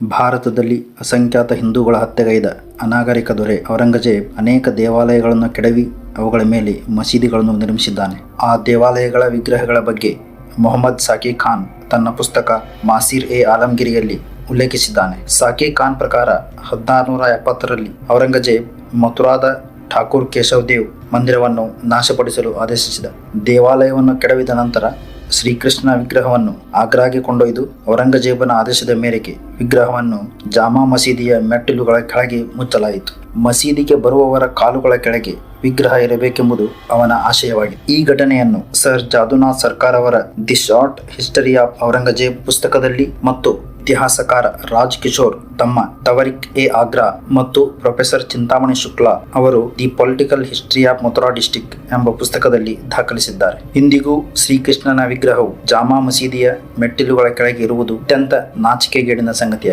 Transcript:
ಭಾರತದಲ್ಲಿ ಅಸಂಖ್ಯಾತ ಹಿಂದೂಗಳ ಹತ್ಯೆಗೈದ ಅನಾಗರಿಕ ದೊರೆ ಔರಂಗಜೇಬ್ ಅನೇಕ ದೇವಾಲಯಗಳನ್ನು ಕೆಡವಿ ಅವುಗಳ ಮೇಲೆ ಮಸೀದಿಗಳನ್ನು ನಿರ್ಮಿಸಿದ್ದಾನೆ. ಆ ದೇವಾಲಯಗಳ ವಿಗ್ರಹಗಳ ಬಗ್ಗೆ ಮೊಹಮ್ಮದ್ ಸಾಕಿ ಖಾನ್ ತನ್ನ ಪುಸ್ತಕ ಮಾಸಿರ್-ಎ-ಆಲಂಗೀರಿಯಲ್ಲಿ ಉಲ್ಲೇಖಿಸಿದ್ದಾನೆ. ಸಾಕಿ ಖಾನ್ ಪ್ರಕಾರ 1670ರಲ್ಲಿ ಔರಂಗಜೇಬ್ ಮಥುರಾದ ಠಾಕೂರ್ ಕೇಶವ್ ದೇವ್ ಮಂದಿರವನ್ನು ನಾಶಪಡಿಸಲು ಆದೇಶಿಸಿದ. ದೇವಾಲಯವನ್ನು ಕೆಡವಿದ ನಂತರ ಶ್ರೀಕೃಷ್ಣ ವಿಗ್ರಹವನ್ನು ಆಗ್ರಾಗೆ ಕೊಂಡೊಯ್ದು ಔರಂಗಜೇಬನ ಆದೇಶದ ಮೇರೆಗೆ ವಿಗ್ರಹವನ್ನು ಜಾಮಾ ಮಸೀದಿಯ ಮೆಟ್ಟಿಲುಗಳ ಕೆಳಗೆ ಮುಚ್ಚಲಾಯಿತು. ಮಸೀದಿಗೆ ಬರುವವರ ಕಾಲುಗಳ ಕೆಳಗೆ ವಿಗ್ರಹ ಇರಬೇಕೆಂಬುದು ಅವನ ಆಶಯವಾಗಿದೆ. ಈ ಘಟನೆಯನ್ನು ಸರ್ ಜಾದುನಾಥ್ ಸರ್ಕಾರ್ ಅವರ the short history of Aurangzeb ಪುಸ್ತಕದಲ್ಲಿ ಮತ್ತು ಇತಿಹಾಸಕಾರ ರಾಜ್ ಕಿಶೋರ್ ತಮ್ಮ ತವರಿಕ್-ಎ-ಆಗ್ರಾ ಮತ್ತು ಪ್ರೊಫೆಸರ್ ಚಿಂತಾಮಣಿ ಶುಕ್ಲಾ ಅವರು the political history of Mathura district ಎಂಬ ಪುಸ್ತಕದಲ್ಲಿ ದಾಖಲಿಸಿದ್ದಾರೆ. ಇಂದಿಗೂ ಶ್ರೀಕೃಷ್ಣನ ವಿಗ್ರಹವು ಜಾಮಾ ಮಸೀದಿಯ ಮೆಟ್ಟಿಲುಗಳ ಕೆಳಗೆ ಇರುವುದು ಅತ್ಯಂತ ನಾಚಿಕೆಗೇಡಿನ ಸಂಗತಿಯಾಗಿದೆ.